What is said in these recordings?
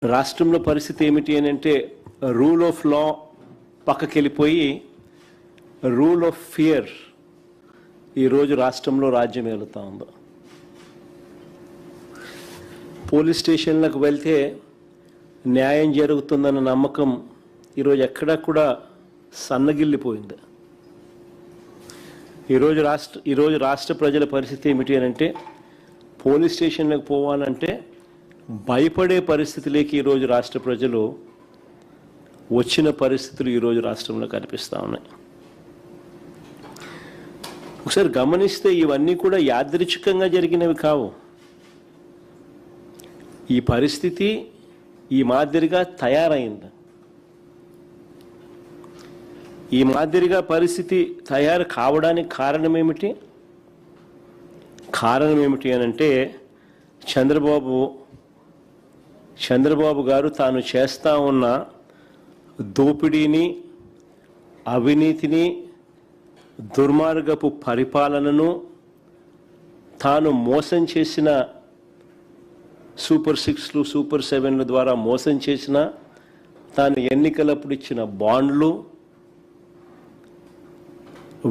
రాష్ట్రంలో పరిస్థితి ఏమిటి అని అంటే రూల్ ఆఫ్ లా పక్కకి వెళ్ళిపోయి రూల్ ఆఫ్ ఫియర్ ఈరోజు రాష్ట్రంలో రాజ్యం ఏలుతా ఉంది. పోలీస్ స్టేషన్లకు వెళ్తే న్యాయం జరుగుతుందన్న నమ్మకం ఈరోజు ఎక్కడా కూడా సన్నగిల్లిపోయింది. ఈరోజు రాష్ట్ర ప్రజల పరిస్థితి ఏమిటి అని అంటే పోలీస్ స్టేషన్లకు పోవాలంటే భయపడే పరిస్థితిలోకి ఈరోజు రాష్ట్ర ప్రజలు వచ్చిన పరిస్థితులు ఈరోజు రాష్ట్రంలో కనిపిస్తూ ఉన్నాయి. ఒకసారి గమనిస్తే ఇవన్నీ కూడా యాదృచ్ఛికంగా జరిగినవి కావు. ఈ పరిస్థితి ఈ మాదిరిగా తయారైంది. ఈ మాదిరిగా పరిస్థితి తయారు కావడానికి కారణం ఏమిటి అని అంటే చంద్రబాబు గారు తాను చేస్తా ఉన్న దోపిడీని, అవినీతిని, దుర్మార్గపు పరిపాలనను, తాను మోసం చేసిన సూపర్ 6లు, సూపర్ 7ల ద్వారా మోసం చేసిన, తాను ఎన్నికలప్పుడు ఇచ్చిన బాండ్లు,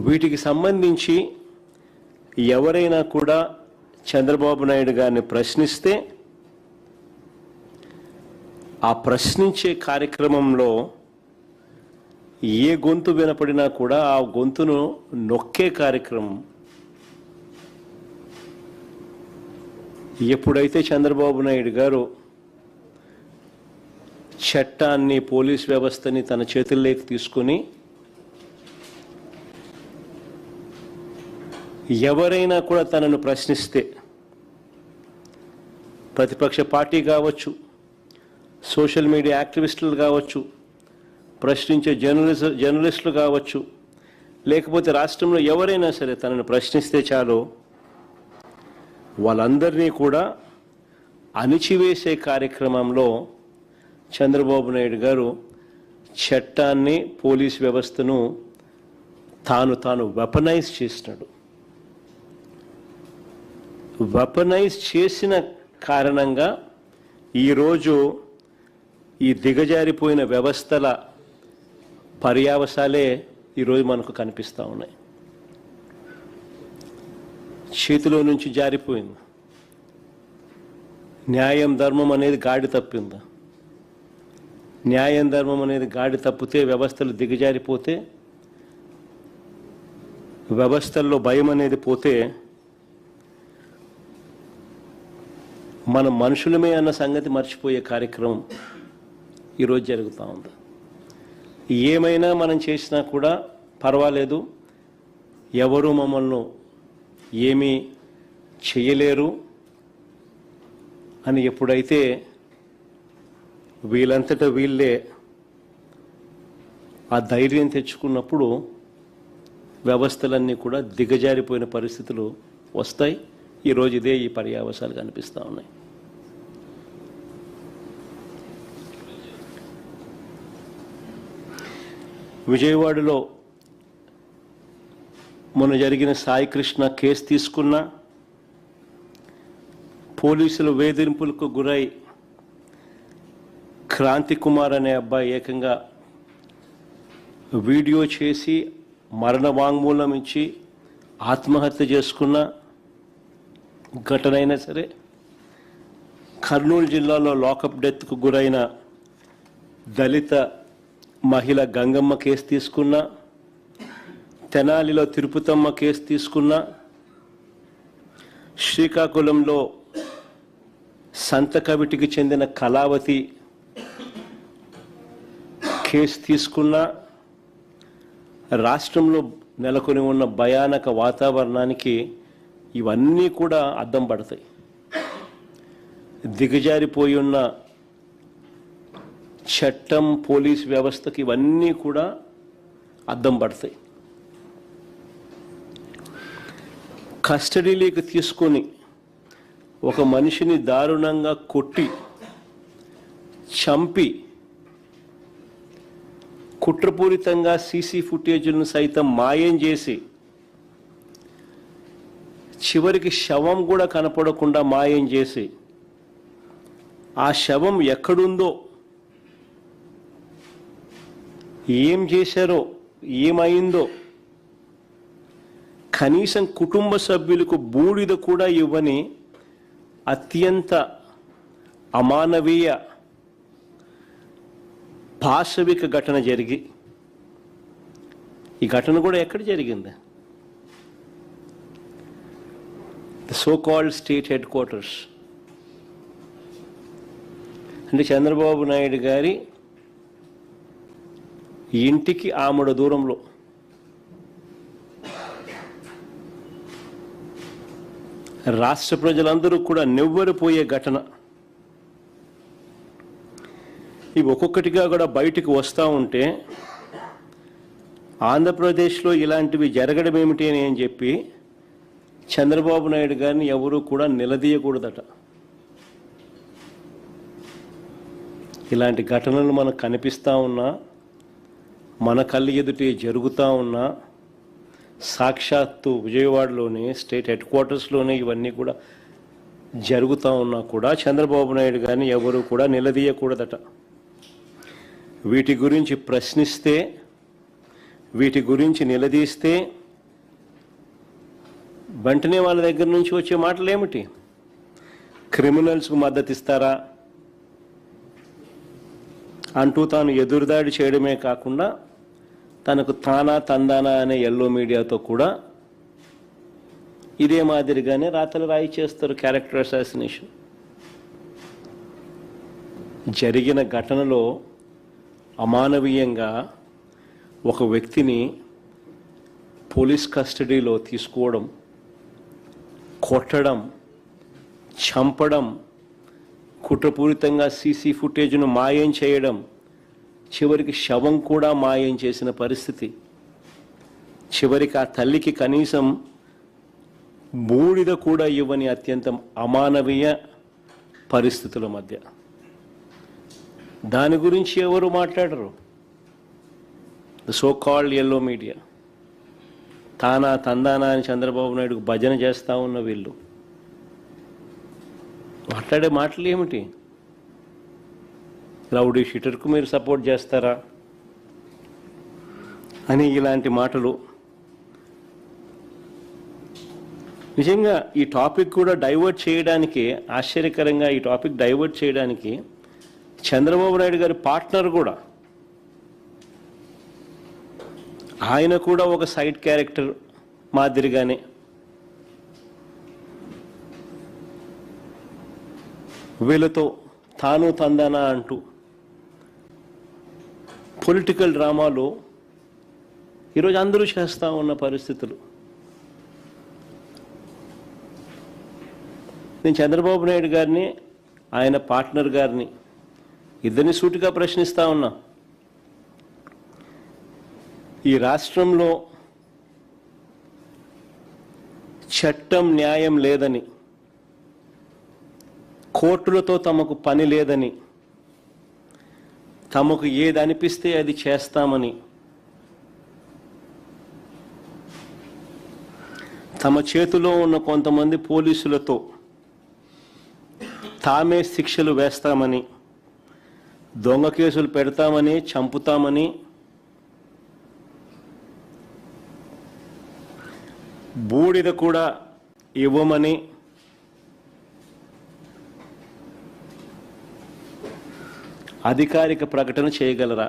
వీటికి సంబంధించి ఎవరైనా కూడా చంద్రబాబు నాయుడు గారిని ప్రశ్నిస్తే ఆ ప్రశ్నించే కార్యక్రమంలో ఏ గొంతు వినపడినా కూడా ఆ గొంతును నొక్కే కార్యక్రమం. ఎప్పుడైతే చంద్రబాబు నాయుడు గారు చట్టాన్ని, పోలీస్ వ్యవస్థని తన చేతుల్లోకి తీసుకుని ఎవరైనా కూడా తనను ప్రశ్నిస్తే, ప్రతిపక్ష పార్టీ కావచ్చు, సోషల్ మీడియా యాక్టివిస్టులు కావచ్చు, ప్రశ్నించే జర్నలిస్టులు కావచ్చు, లేకపోతే రాష్ట్రంలో ఎవరైనా సరే తనను ప్రశ్నిస్తే చాలు వాళ్ళందరినీ కూడా అణిచివేసే కార్యక్రమంలో చంద్రబాబు నాయుడు గారు చట్టాన్ని, పోలీస్ వ్యవస్థను తాను వెపనైజ్ చేసినాడు. వెపనైజ్ చేసిన కారణంగా ఈరోజు ఈ దిగజారిపోయిన వ్యవస్థల పర్యావసాలే ఈరోజు మనకు కనిపిస్తూ ఉన్నాయి. చేతిలో నుంచి జారిపోయింది. న్యాయం, ధర్మం అనేది గాడి తప్పింది. న్యాయం, ధర్మం అనేది గాడి తప్పితే వ్యవస్థలు దిగజారిపోతే, వ్యవస్థల్లో భయం అనేది పోతే మనం మనుషులమే అన్న సంగతి మర్చిపోయే కార్యక్రమం ఈరోజు జరుగుతూ ఉంది. ఏమైనా మనం చేసినా కూడా పర్వాలేదు, ఎవరు మమ్మల్ని ఏమీ చేయలేరు అని ఎప్పుడైతే వీళ్ళంతటా వీళ్ళే ఆ ధైర్యం తెచ్చుకున్నప్పుడు వ్యవస్థలన్నీ కూడా దిగజారిపోయిన పరిస్థితులు వస్తాయి. ఈరోజు ఈ పర్యావసాలు కనిపిస్తూ ఉన్నాయి. విజయవాడలో మొన్న జరిగిన సాయి కృష్ణ కేసు తీసుకున్న, పోలీసులు వేధింపులకు గురై క్రాంతి కుమార్ అనే అబ్బాయి ఏకంగా వీడియో చేసి మరణ వాంగ్మూలం ఇచ్చి ఆత్మహత్య చేసుకున్న ఘటన అయినా సరే, కర్నూలు జిల్లాలో లాకప్ డెత్కు గురైన దళిత మహిళ గంగమ్మ కేసు తీసుకున్న, తెనాలిలో తిరుపతమ్మ కేసు తీసుకున్న, శ్రీకాకుళంలో సంతకవిటికి చెందిన కళావతి కేసు తీసుకున్న, రాష్ట్రంలో నెలకొని ఉన్న భయానక వాతావరణానికి ఇవన్నీ కూడా అద్దం పడతాయి. దిగజారిపోయి ఉన్న చట్టం, పోలీస్ వ్యవస్థకి ఇవన్నీ కూడా అద్దం పడతాయి. కస్టడీలోకి తీసుకొని ఒక మనిషిని దారుణంగా కొట్టి చంపి కుట్రపూరితంగా సీసీ ఫుటేజ్లను సైతం మాయం చేసి చివరికి శవం కూడా కనపడకుండా మాయం చేసి ఆ శవం ఎక్కడుందో, ఏం చేశారో, ఏమైందో కనీసం కుటుంబ సభ్యులకు బూడిద కూడా ఇవ్వని అత్యంత అమానవీయ పాశవిక ఘటన జరిగి, ఈ ఘటన కూడా ఎక్కడ జరిగింది? The so called state head quarters. అంటే చంద్రబాబు నాయుడు గారి ఇంటికి ఆమడ దూరంలో. రాష్ట్ర ప్రజలందరూ కూడా నివ్వెరపోయే ఘటన. ఇవి ఒక్కొక్కటిగా కూడా బయటకు వస్తూ ఉంటే ఆంధ్రప్రదేశ్లో ఇలాంటివి జరగడం ఏమిటి అని చెప్పి చంద్రబాబు నాయుడు గారిని ఎవరూ కూడా నిలదీయకూడదట. ఇలాంటి ఘటనలు మనకు కనిపిస్తూ ఉన్నా, మన కళ్ళ ఎదుటే జరుగుతూ ఉన్నా, సాక్షాత్తు విజయవాడలోనే స్టేట్ హెడ్ క్వార్టర్స్లోనే ఇవన్నీ కూడా జరుగుతూ ఉన్నా కూడా చంద్రబాబు నాయుడు గారిని ఎవరు కూడా నిలదీయకూడదట. వీటి గురించి ప్రశ్నిస్తే, వీటి గురించి నిలదీస్తే వెంటనే వాళ్ళ దగ్గర నుంచి వచ్చే మాటలు ఏమిటి? క్రిమినల్స్కు మద్దతు ఇస్తారా అంటూ తాను ఎదురుదాడి చేయడమే కాకుండా తనకు తానా తందానా అనే ఎల్లో మీడియాతో కూడా ఇదే మాదిరిగానే రాతలు రాయి చేస్తారు. Character assassination. జరిగిన ఘటనలో అమానవీయంగా ఒక వ్యక్తిని పోలీస్ కస్టడీలో తీసుకోవడం, కొట్టడం, చంపడం, కుట్రపూరితంగా సీసీ ఫుటేజ్ను మాయం చేయడం, చివరికి శవం కూడా మాయం చేసిన పరిస్థితి. చివరికి ఆ తల్లికి కనీసం బూడిద కూడా ఇవ్వని అత్యంత అమానవీయ పరిస్థితుల మధ్య. దాని గురించి ఎవరు మాట్లాడరు. The so called yellow media. తానా తందానా అని చంద్రబాబు నాయుడుకు భజన చేస్తూ ఉన్న వీళ్ళు మాట్లాడే మాటలు ఏమిటి? రౌడీ షీటర్కు మీరు సపోర్ట్ చేస్తారా అని ఇలాంటి మాటలు. నిజంగా ఈ టాపిక్ కూడా డైవర్ట్ చేయడానికి, ఆశ్చర్యకరంగా ఈ టాపిక్ డైవర్ట్ చేయడానికి చంద్రబాబు నాయుడు గారి పార్ట్నర్ కూడా, ఆయన కూడా ఒక సైడ్ క్యారెక్టర్ మాదిరిగానే వీళ్ళతో తాను తందానా అంటూ పొలిటికల్ డ్రామాలు ఈరోజు అందరూ చేస్తూ ఉన్న పరిస్థితులు. నేను చంద్రబాబు నాయుడు గారిని, ఆయన పార్ట్నర్ గారిని ఇద్దరిని సూటిగా ప్రశ్నిస్తూ ఉన్నా. ఈ రాష్ట్రంలో చట్టం న్యాయం లేదని, కోర్టులతో తమకు పని లేదని, తమకు ఏది అనిపిస్తే అది చేస్తామని, తమ చేతిలో ఉన్న కొంతమంది పోలీసులతో తామే శిక్షలు వేస్తామని, దొంగ కేసులు పెడతామని, చంపుతామని, బూడిద కూడా ఇవ్వమని అధికారిక ప్రకటన చేయగలరా?